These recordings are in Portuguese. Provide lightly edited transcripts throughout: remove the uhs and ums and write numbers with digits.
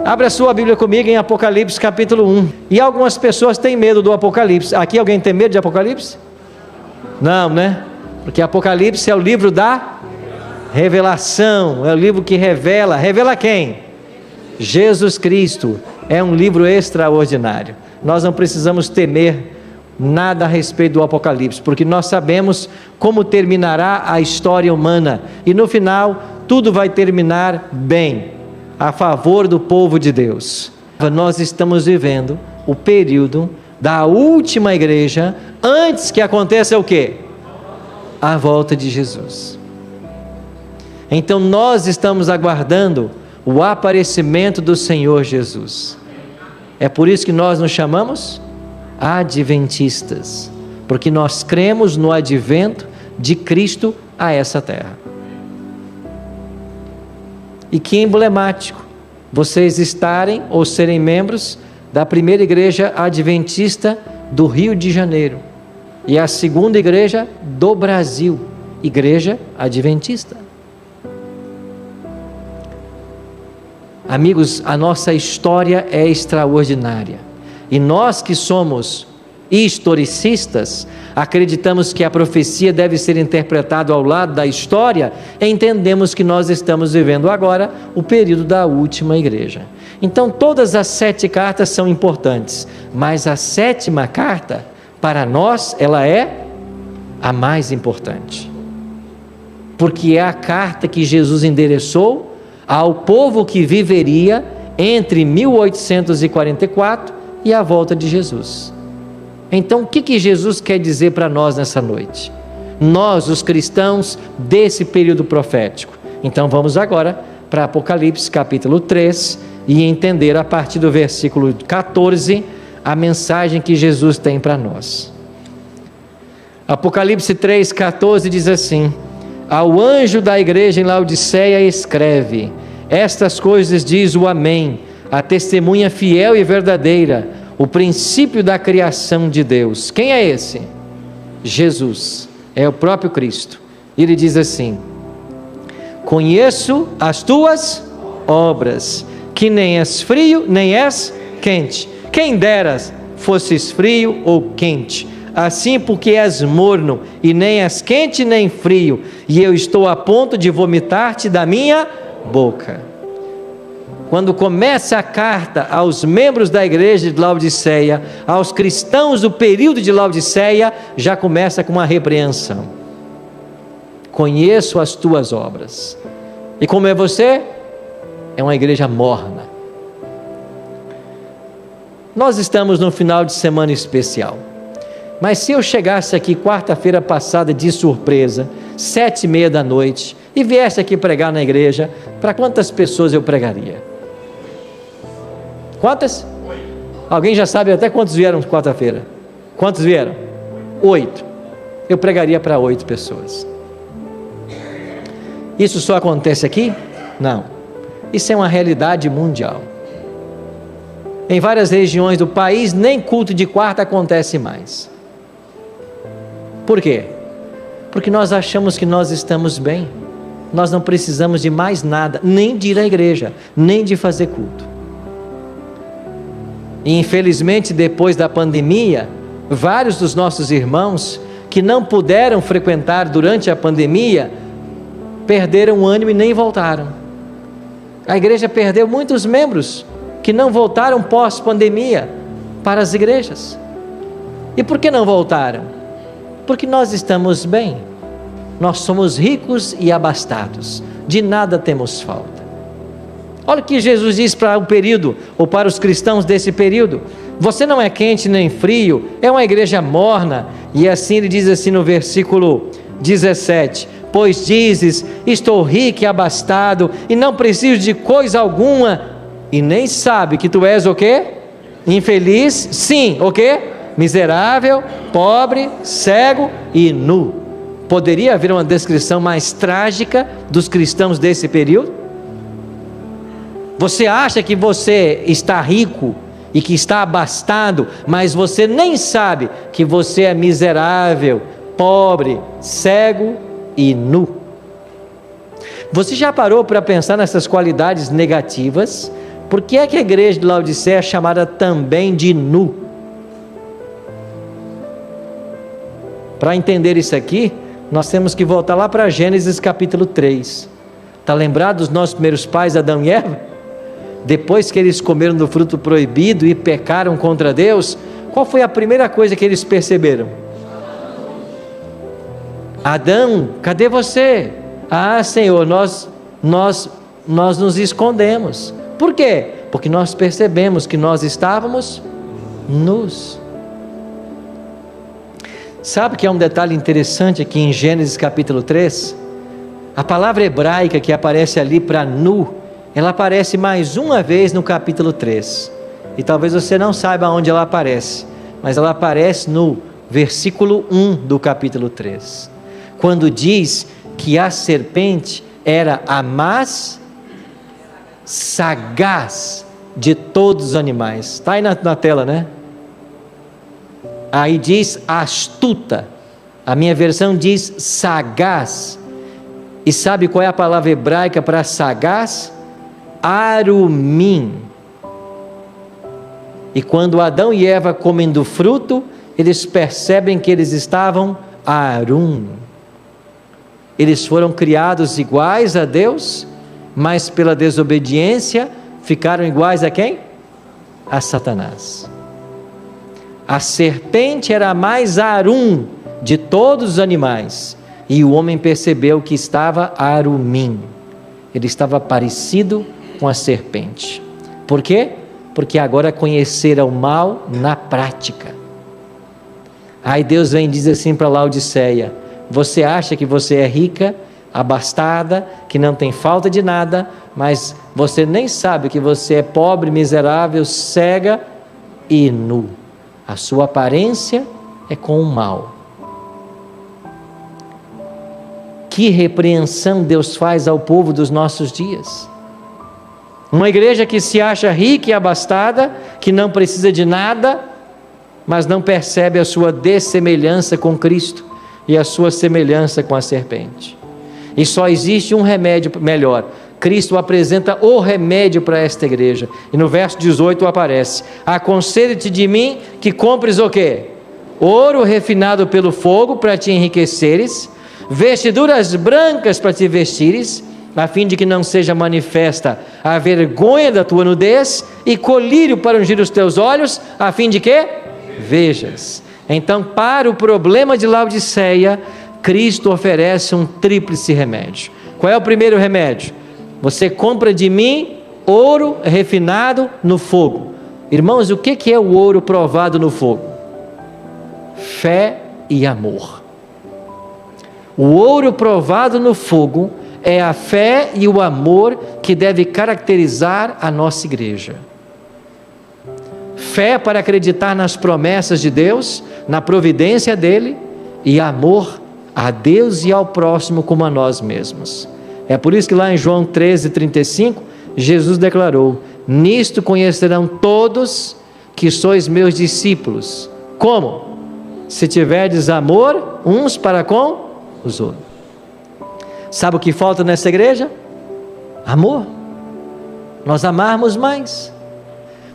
Abra sua Bíblia comigo em Apocalipse capítulo 1. E algumas pessoas têm medo do Apocalipse. Aqui alguém tem medo de Apocalipse? Não, né? Porque Apocalipse é o livro da revelação, é o livro que revela. Revela quem? Jesus Cristo. É um livro extraordinário. Nós não precisamos temer nada a respeito do Apocalipse, porque nós sabemos como terminará a história humana. E no final, tudo vai terminar bem, a favor do povo de Deus. Nós estamos vivendo o período da última igreja, antes que aconteça o quê? A volta de Jesus. Então nós estamos aguardando o aparecimento do Senhor Jesus. É por isso que nós nos chamamos adventistas, porque nós cremos no advento de Cristo a essa terra. E que emblemático vocês estarem ou serem membros da primeira igreja adventista do Rio de Janeiro e a segunda igreja do Brasil, igreja adventista. Amigos, a nossa história é extraordinária, e nós que somos historicistas, acreditamos que a profecia deve ser interpretada ao lado da história, entendemos que nós estamos vivendo agora o período da última igreja. Então todas as 7 cartas são importantes, mas a 7ª carta, para nós, ela é a mais importante, porque é a carta que Jesus endereçou ao povo que viveria entre 1844 e a volta de Jesus. Então o que Jesus quer dizer para nós nessa noite? Nós, os cristãos desse período profético. Então vamos agora para Apocalipse capítulo 3 e entender a partir do versículo 14 a mensagem que Jesus tem para nós. Apocalipse 3,14 diz assim: ao anjo da igreja em Laodiceia escreve: estas coisas diz o Amém, a testemunha fiel e verdadeira, o princípio da criação de Deus. Quem é esse? Jesus, é o próprio Cristo. Ele diz assim: conheço as tuas obras, que nem és frio nem és quente. Quem deras fosses frio ou quente. Assim, porque és morno e nem és quente nem frio, e eu estou a ponto de vomitar-te da minha boca. Quando começa a carta aos membros da igreja de Laodiceia, aos cristãos do período de Laodiceia, já começa com uma repreensão. Conheço as tuas obras. E como é você? É uma igreja morna. Nós estamos num final de semana especial. Mas se eu chegasse aqui quarta-feira passada de surpresa, 7h30 da noite, e viesse aqui pregar na igreja, para quantas pessoas eu pregaria? Quantas? 8. Alguém já sabe até quantos vieram quarta-feira? Quantos vieram? 8. Eu pregaria para 8 pessoas. Isso só acontece aqui? Não. Isso é uma realidade mundial. Em várias regiões do país, nem culto de quarta acontece mais. Por quê? Porque nós achamos que nós estamos bem. Nós não precisamos de mais nada, nem de ir à igreja, nem de fazer culto. E infelizmente, depois da pandemia, vários dos nossos irmãos que não puderam frequentar durante a pandemia, perderam o ânimo e nem voltaram. A igreja perdeu muitos membros que não voltaram pós-pandemia para as igrejas. E por que não voltaram? Porque nós estamos bem, nós somos ricos e abastados, de nada temos falta. Olha o que Jesus diz para o período, ou para os cristãos desse período: você não é quente nem frio, é uma igreja morna. E assim ele diz assim no versículo 17: pois dizes, estou rico e abastado, e não preciso de coisa alguma, e nem sabe que tu és o quê? Infeliz, sim, o quê? Miserável, pobre, cego e nu. Poderia haver uma descrição mais trágica dos cristãos desse período? Você acha que você está rico e que está abastado, mas você nem sabe que você é miserável, pobre, cego e nu. Você já parou para pensar nessas qualidades negativas Por que é que a igreja de Laodiceia é chamada também de nu? Para entender isso aqui, nós temos que voltar lá para Gênesis capítulo 3. Está lembrado dos nossos primeiros pais, Adão e Eva? Depois que eles comeram do fruto proibido e pecaram contra Deus, qual foi a primeira coisa que eles perceberam? Adão, cadê você? Ah, Senhor, nós nos escondemos. Por quê? Porque nós percebemos que nós estávamos nus. Sabe que é um detalhe interessante aqui em Gênesis capítulo 3? A palavra hebraica que aparece ali para nu, ela aparece mais uma vez no capítulo 3. E talvez você não saiba onde ela aparece, mas ela aparece no versículo 1 do capítulo 3. Quando diz que a serpente era a mais sagaz de todos os animais. Está aí na tela, né? Aí diz astuta. A minha versão diz sagaz. E sabe qual é a palavra hebraica para sagaz? Arumim. E quando Adão e Eva comem do fruto, eles percebem que eles estavam arum. Eles foram criados iguais a Deus, mas pela desobediência ficaram iguais a quem? A Satanás. A serpente era a mais arum de todos os animais, e o homem percebeu que estava arumim. Ele estava parecido com a serpente. Por quê? Porque agora conhecera o mal na prática. Aí Deus vem e diz assim para Laodiceia: você acha que você é rica, abastada, que não tem falta de nada, mas você nem sabe que você é pobre, miserável, cega e nu. A sua aparência é com o mal. Que repreensão Deus faz ao povo dos nossos dias. Uma igreja que se acha rica e abastada, que não precisa de nada, mas não percebe a sua dessemelhança com Cristo e a sua semelhança com a serpente. E só existe um remédio melhor. Cristo apresenta o remédio para esta igreja. E no verso 18 aparece: aconselho-te de mim que compres o quê? Ouro refinado pelo fogo para te enriqueceres, vestiduras brancas para te vestires, a fim de que não seja manifesta a vergonha da tua nudez, e colírio para ungir os teus olhos, a fim de que vejas. Então, para o problema de Laodiceia, Cristo oferece um tríplice remédio. Qual é o primeiro remédio? Você compra de mim ouro refinado no fogo. Irmãos, o que é o ouro provado no fogo? Fé e amor. O ouro provado no fogo é a fé e o amor que deve caracterizar a nossa igreja. Fé para acreditar nas promessas de Deus, na providência dele, e amor a Deus e ao próximo como a nós mesmos. É por isso que lá em João 13:35, Jesus declarou: nisto conhecerão todos que sois meus discípulos. Como? Se tiverdes amor uns para com os outros. Sabe o que falta nessa igreja? Amor. Nós amarmos mais.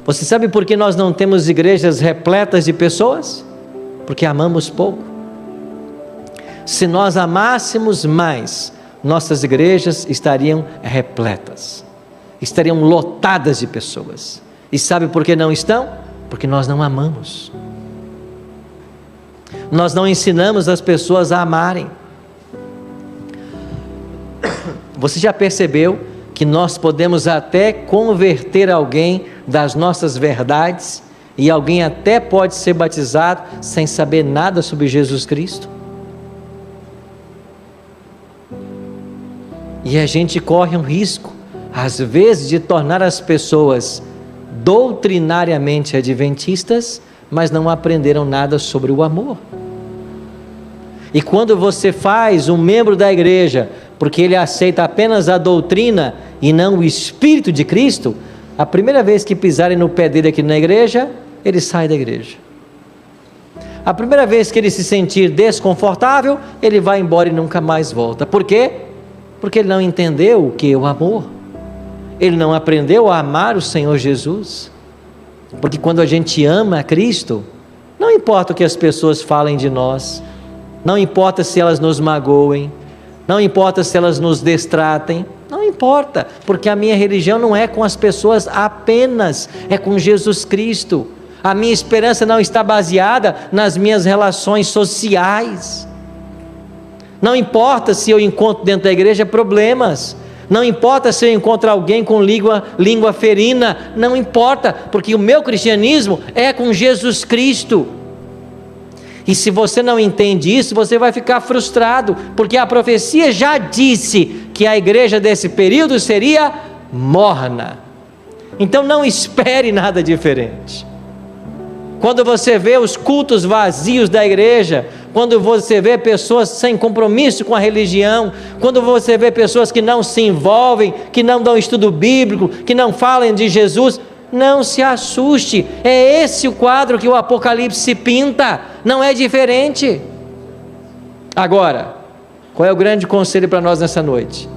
Você sabe por que nós não temos igrejas repletas de pessoas? Porque amamos pouco. Se nós amássemos mais, nossas igrejas estariam repletas, estariam lotadas de pessoas. E sabe por que não estão? Porque nós não amamos. Nós não ensinamos as pessoas a amarem. Você já percebeu que nós podemos até converter alguém das nossas verdades, e alguém até pode ser batizado sem saber nada sobre Jesus Cristo? E a gente corre um risco, às vezes, de tornar as pessoas doutrinariamente adventistas, mas não aprenderam nada sobre o amor. E quando você faz um membro da igreja, porque ele aceita apenas a doutrina e não o Espírito de Cristo, a primeira vez que pisarem no pé dele aqui na igreja, ele sai da igreja. A primeira vez que ele se sentir desconfortável, ele vai embora e nunca mais volta. Por quê? Porque ele não entendeu o que é o amor. ele não aprendeu a amar o Senhor Jesus. Porque quando a gente ama a Cristo, não importa o que as pessoas falem de nós, não importa se elas nos magoem, não importa se elas nos destratem, não importa, porque a minha religião não é com as pessoas apenas, é com Jesus Cristo. A minha esperança não está baseada nas minhas relações sociais. Não importa se eu encontro dentro da igreja problemas, não importa se eu encontro alguém com língua ferina, não importa, porque o meu cristianismo é com Jesus Cristo. E se você não entende isso, você vai ficar frustrado, porque a profecia já disse que a igreja desse período seria morna. Então não espere nada diferente. Quando você vê os cultos vazios da igreja, quando você vê pessoas sem compromisso com a religião, quando você vê pessoas que não se envolvem, que não dão estudo bíblico, que não falam de Jesus, não se assuste, é esse o quadro que o Apocalipse pinta, não é diferente. Agora, qual é o grande conselho para nós nessa noite?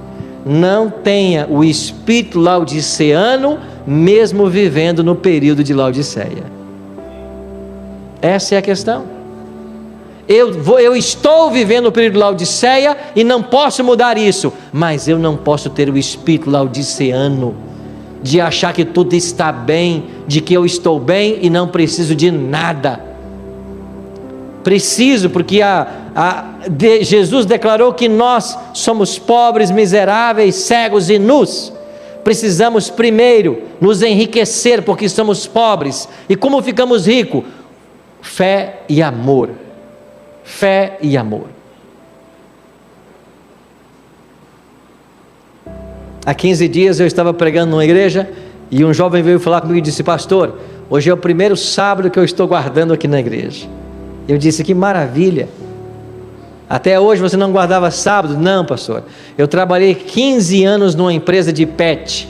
Não tenha o espírito laodiceano, mesmo vivendo no período de Laodiceia. Essa é a questão. Eu estou vivendo o período de Laodiceia e não posso mudar isso, mas eu não posso ter o espírito laodiceano, de achar que tudo está bem, de que eu estou bem e não preciso de nada. Preciso, porque Jesus declarou que nós somos pobres, miseráveis, cegos e nus. Precisamos primeiro nos enriquecer, porque somos pobres. E como ficamos ricos? Fé e amor. Fé e amor. Há 15 dias eu estava pregando numa igreja e um jovem veio falar comigo e disse: pastor, hoje é o primeiro sábado que eu estou guardando aqui na igreja. Eu disse: que maravilha, até hoje você não guardava sábado? Não, pastor, eu trabalhei 15 anos numa empresa de pet,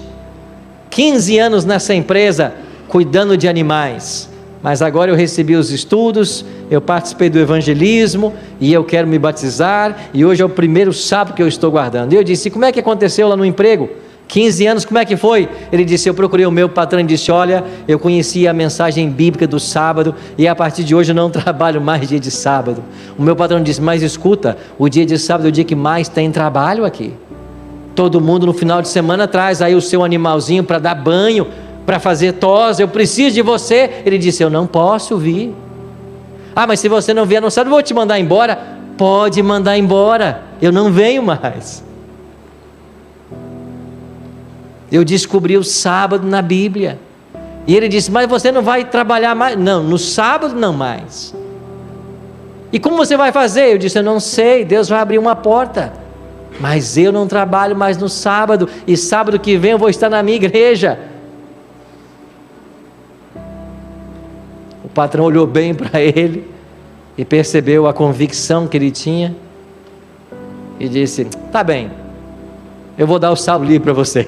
15 anos nessa empresa cuidando de animais, mas agora eu recebi os estudos, eu participei do evangelismo e eu quero me batizar, e hoje é o primeiro sábado que eu estou guardando. E eu disse: como é que aconteceu lá no emprego? 15 anos, como é que foi? Ele disse: eu procurei o meu patrão e disse: olha, eu conhecia a mensagem bíblica do sábado e a partir de hoje eu não trabalho mais dia de sábado. O meu patrão disse: mas escuta, o dia de sábado é o dia que mais tem trabalho aqui. Todo mundo no final de semana traz aí o seu animalzinho para dar banho, para fazer tosa, eu preciso de você. Ele disse: eu não posso vir. Ah, mas se você não vier no sábado, eu vou te mandar embora. Pode mandar embora, eu não venho mais. Eu descobri o sábado na Bíblia, e ele disse: mas você não vai trabalhar mais? Não, no sábado não mais. E como você vai fazer? Eu disse: eu não sei, Deus vai abrir uma porta, mas eu não trabalho mais no sábado, e sábado que vem eu vou estar na minha igreja. O patrão olhou bem para ele e percebeu a convicção que ele tinha e disse: tá bem, eu vou dar o sábado livre para você.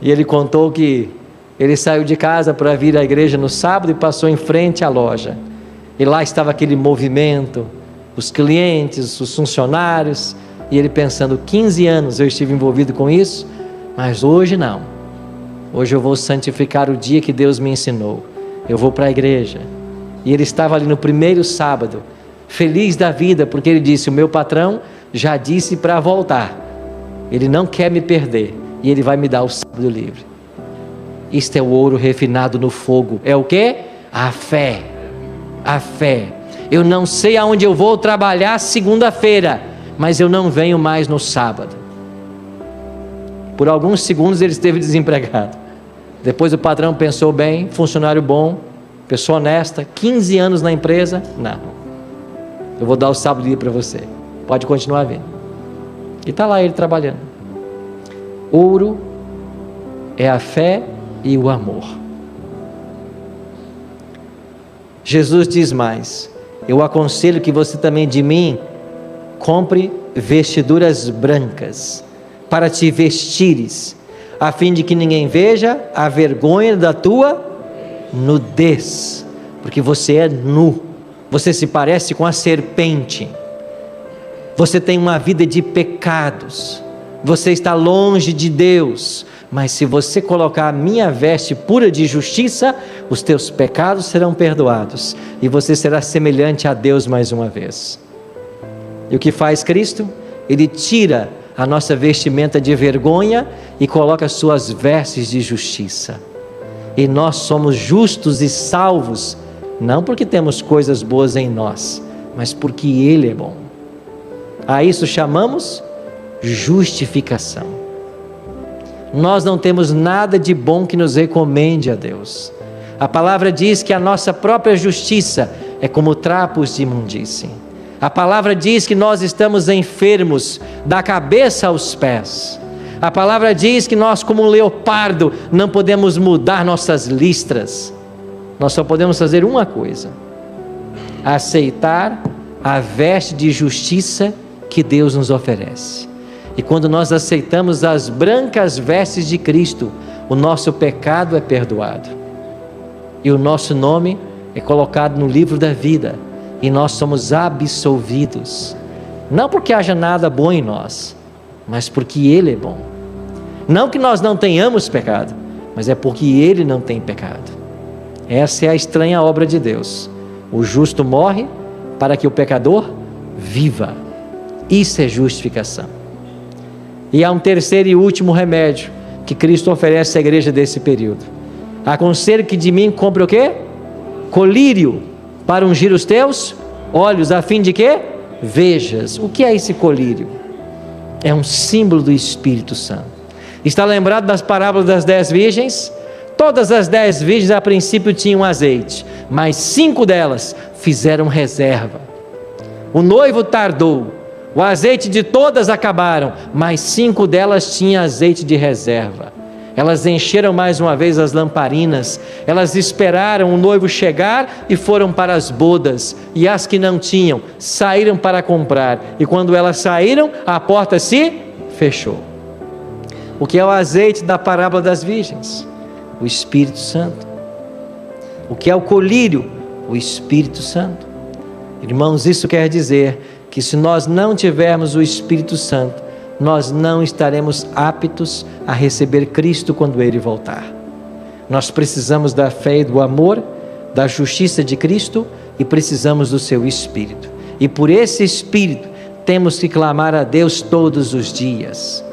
E ele contou que ele saiu de casa para vir à igreja no sábado e passou em frente à loja, e lá estava aquele movimento, os clientes, os funcionários, e ele pensando: 15 anos eu estive envolvido com isso, mas hoje não. Hoje eu vou santificar o dia que Deus me ensinou, eu vou para a igreja. E ele estava ali no primeiro sábado, feliz da vida, porque ele disse: o meu patrão já disse para voltar, ele não quer me perder, e ele vai me dar o sábado livre. Isto é o ouro refinado no fogo. É o quê? A fé. A fé. Eu não sei aonde eu vou trabalhar segunda-feira, mas eu não venho mais no sábado. Por alguns segundos ele esteve desempregado. Depois o patrão pensou bem, funcionário bom, pessoa honesta, 15 anos na empresa, não. Eu vou dar o sábado livre para você. Pode continuar vindo. E está lá ele trabalhando. Ouro é a fé e o amor. Jesus diz mais: eu aconselho que você também de mim compre vestiduras brancas para te vestires, a fim de que ninguém veja a vergonha da tua nudez, porque você é nu, você se parece com a serpente, você tem uma vida de pecados, você está longe de Deus, mas se você colocar a minha veste pura de justiça, os teus pecados serão perdoados, e você será semelhante a Deus mais uma vez. E o que faz Cristo? Ele tira a nossa vestimenta de vergonha e coloca as suas vestes de justiça. E nós somos justos e salvos, não porque temos coisas boas em nós, mas porque Ele é bom. A isso chamamos justificação. Nós não temos nada de bom que nos recomende a Deus. A palavra diz que a nossa própria justiça é como trapos de imundície. A palavra diz que nós estamos enfermos da cabeça aos pés. A palavra diz que nós, como um leopardo, não podemos mudar nossas listras. Nós só podemos fazer uma coisa: aceitar a veste de justiça que Deus nos oferece. E quando nós aceitamos as brancas vestes de Cristo, o nosso pecado é perdoado. E o nosso nome é colocado no livro da vida. E nós somos absolvidos. Não porque haja nada bom em nós, mas porque Ele é bom. Não que nós não tenhamos pecado, mas é porque Ele não tem pecado. Essa é a estranha obra de Deus. O justo morre para que o pecador viva. Isso é justificação. E há um terceiro e último remédio que Cristo oferece à igreja desse período. Aconselho que de mim compre o quê? Colírio para ungir os teus olhos, a fim de que vejas. O que é esse colírio? É um símbolo do Espírito Santo. Está lembrado das parábolas das 10 virgens? Todas as 10 virgens a princípio tinham azeite, mas 5 delas fizeram reserva. O noivo tardou, o azeite de todas acabaram, mas 5 delas tinham azeite de reserva. Elas encheram mais uma vez as lamparinas, elas esperaram o noivo chegar e foram para as bodas, e as que não tinham, saíram para comprar, e quando elas saíram, a porta se fechou. O que é o azeite da parábola das virgens? O Espírito Santo. O que é o colírio? O Espírito Santo. Irmãos, isso quer dizer que se nós não tivermos o Espírito Santo, nós não estaremos aptos a receber Cristo quando Ele voltar. Nós precisamos da fé e do amor, da justiça de Cristo, e precisamos do seu Espírito. E por esse Espírito temos que clamar a Deus todos os dias.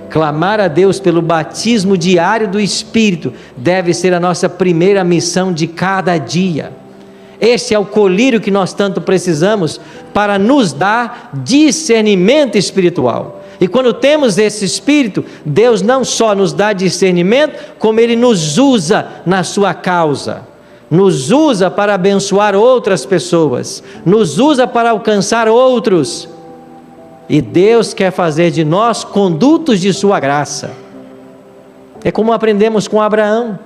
Clamar a Deus pelo batismo diário do Espírito deve ser a nossa primeira missão de cada dia. Esse é o colírio que nós tanto precisamos para nos dar discernimento espiritual. E quando temos esse Espírito, Deus não só nos dá discernimento, como Ele nos usa na sua causa. Nos usa para abençoar outras pessoas. Nos usa para alcançar outros. E Deus quer fazer de nós condutos de sua graça. É como aprendemos com Abraão.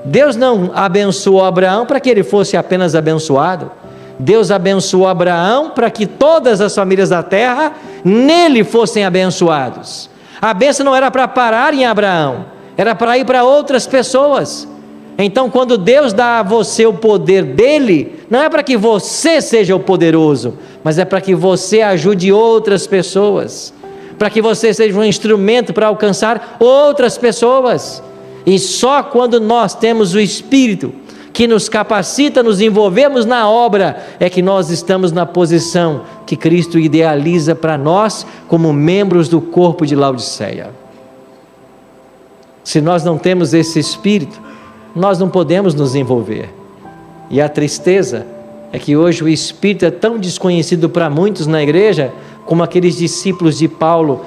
Deus não abençoou Abraão para que ele fosse apenas abençoado. Deus abençoou Abraão para que todas as famílias da terra nele fossem abençoados. A bênção não era para parar em Abraão, era para ir para outras pessoas. Então, quando Deus dá a você o poder dele, não é para que você seja o poderoso, mas é para que você ajude outras pessoas, para que você seja um instrumento para alcançar outras pessoas. E só quando nós temos o Espírito que nos capacita, nos envolvemos na obra, é que nós estamos na posição que Cristo idealiza para nós como membros do corpo de Laodiceia. Se nós não temos esse Espírito, nós não podemos nos envolver. E a tristeza é que hoje o Espírito é tão desconhecido para muitos na igreja, como aqueles discípulos de Paulo,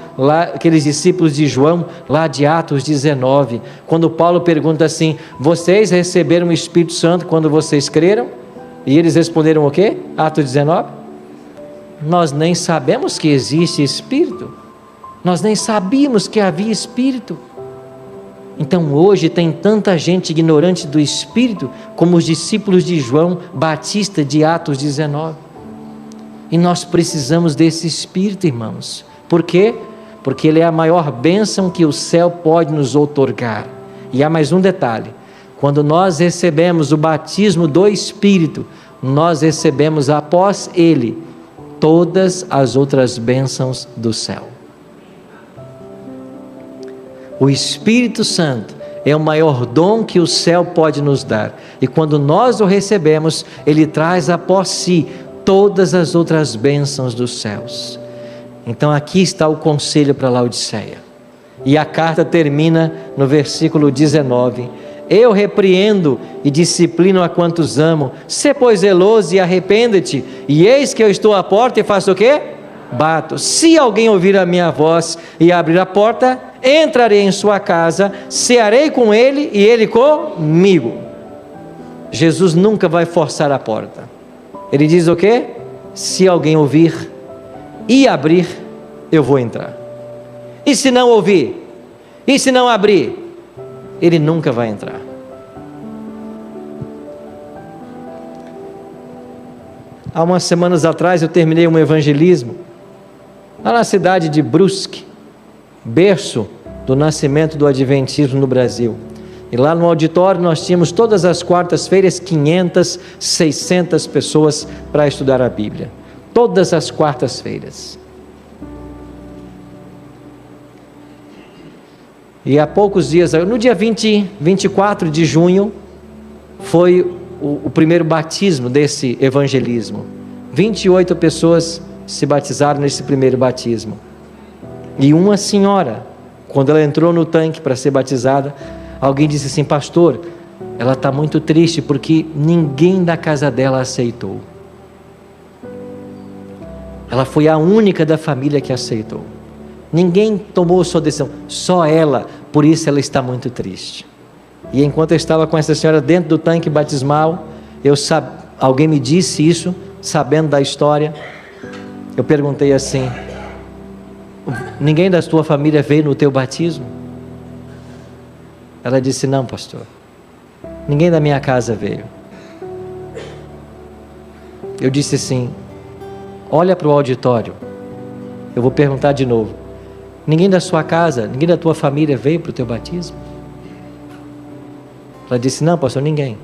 aqueles discípulos de João, lá de Atos 19, quando Paulo pergunta assim: vocês receberam o Espírito Santo quando vocês creram? E eles responderam o quê? Atos 19: nós nem sabemos que existe Espírito, nós nem sabíamos que havia Espírito. Então hoje tem tanta gente ignorante do Espírito, como os discípulos de João Batista de Atos 19. E nós precisamos desse Espírito, irmãos. Por quê? Porque ele é a maior bênção que o céu pode nos outorgar. E há mais um detalhe: quando nós recebemos o batismo do Espírito, nós recebemos após ele todas as outras bênçãos do céu. O Espírito Santo é o maior dom que o céu pode nos dar. E quando nós o recebemos, ele traz após si todas as outras bênçãos dos céus. Então aqui está o conselho para Laodiceia. E a carta termina no versículo 19. Eu repreendo e disciplino a quantos amo. Sê, pois, zeloso e arrepende-te. E eis que eu estou à porta e faço o quê? Bato. Se alguém ouvir a minha voz e abrir a porta, entrarei em sua casa, cearei com ele e ele comigo. Jesus nunca vai forçar a porta. Ele diz o quê? Se alguém ouvir e abrir, eu vou entrar. E se não ouvir? E se não abrir? Ele nunca vai entrar. Há umas semanas atrás eu terminei um evangelismo lá na cidade de Brusque, berço do nascimento do Adventismo no Brasil. E lá no auditório nós tínhamos todas as quartas-feiras 500, 600 pessoas para estudar a Bíblia. Todas as quartas-feiras. E há poucos dias, no dia 24 de junho, foi o primeiro batismo desse evangelismo. 28 pessoas se batizaram nesse primeiro batismo. E uma senhora, quando ela entrou no tanque para ser batizada, alguém disse assim: pastor, ela está muito triste porque ninguém da casa dela aceitou. Ela foi a única da família que aceitou. Ninguém tomou sua decisão, só ela, por isso ela está muito triste. E enquanto eu estava com essa senhora dentro do tanque batismal, alguém me disse isso, sabendo da história. Eu perguntei assim: ninguém da tua família veio no teu batismo? Ela disse: não, pastor, ninguém da minha casa veio. Eu disse assim: olha para o auditório, eu vou perguntar de novo, ninguém da sua casa, ninguém da tua família veio para o teu batismo? Ela disse: não, pastor, ninguém.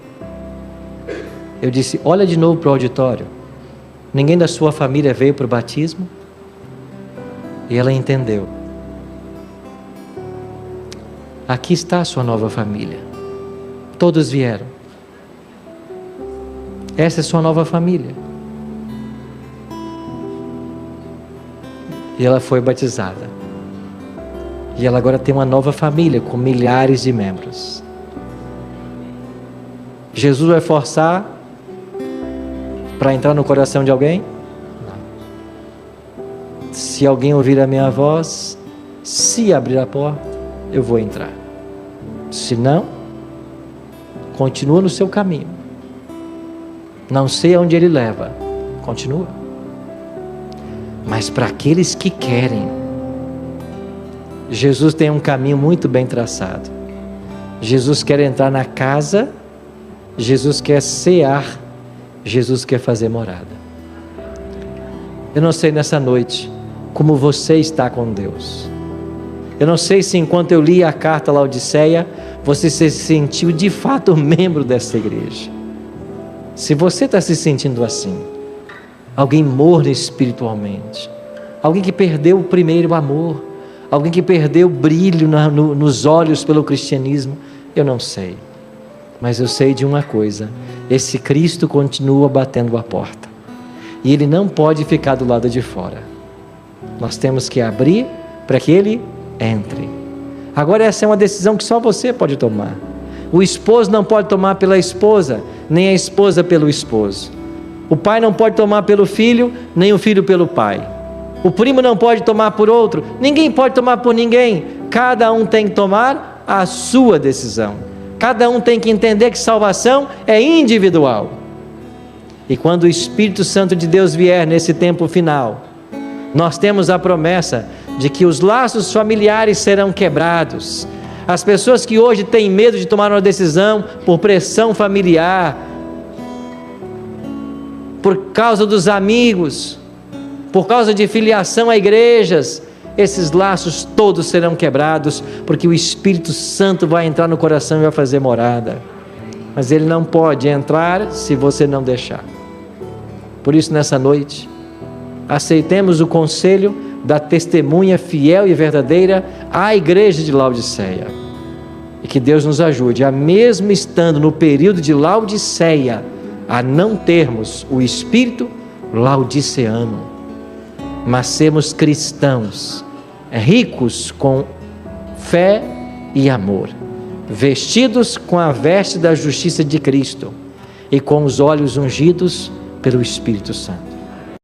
Eu disse: olha de novo para o auditório, ninguém da sua família veio para o batismo? E ela entendeu. Aqui está a sua nova família. Todos vieram. Essa é a sua nova família. E ela foi batizada. E ela agora tem uma nova família com milhares de membros. Jesus vai forçar para entrar no coração de alguém? Não. Se alguém ouvir a minha voz, se abrir a porta, eu vou entrar. Se não, continua no seu caminho. Não sei aonde ele leva, continua. Mas para aqueles que querem, Jesus tem um caminho muito bem traçado. Jesus quer entrar na casa, Jesus quer cear, Jesus quer fazer morada. Eu não sei nessa noite como você está com Deus. Eu não sei se enquanto eu li a carta a Laodiceia, você se sentiu de fato membro dessa igreja. Se você está se sentindo assim, alguém morno espiritualmente, alguém que perdeu o primeiro amor, alguém que perdeu o brilho nos olhos pelo cristianismo, eu não sei. Mas eu sei de uma coisa: esse Cristo continua batendo a porta. E Ele não pode ficar do lado de fora. Nós temos que abrir para que Ele entre. Agora essa é uma decisão que só você pode tomar. O esposo não pode tomar pela esposa, nem a esposa pelo esposo. O pai não pode tomar pelo filho, nem o filho pelo pai. O primo não pode tomar por outro, ninguém pode tomar por ninguém. Cada um tem que tomar a sua decisão. Cada um tem que entender que salvação é individual. E quando o Espírito Santo de Deus vier nesse tempo final, nós temos a promessa de que os laços familiares serão quebrados. As pessoas que hoje têm medo de tomar uma decisão por pressão familiar, por causa dos amigos, por causa de filiação a igrejas, esses laços todos serão quebrados, porque o Espírito Santo vai entrar no coração e vai fazer morada. Mas Ele não pode entrar se você não deixar. Por isso, nessa noite, aceitemos o conselho da testemunha fiel e verdadeira à igreja de Laodiceia. E que Deus nos ajude a, mesmo estando no período de Laodiceia, a não termos o espírito laodiceano, mas sermos cristãos, ricos com fé e amor, vestidos com a veste da justiça de Cristo e com os olhos ungidos pelo Espírito Santo.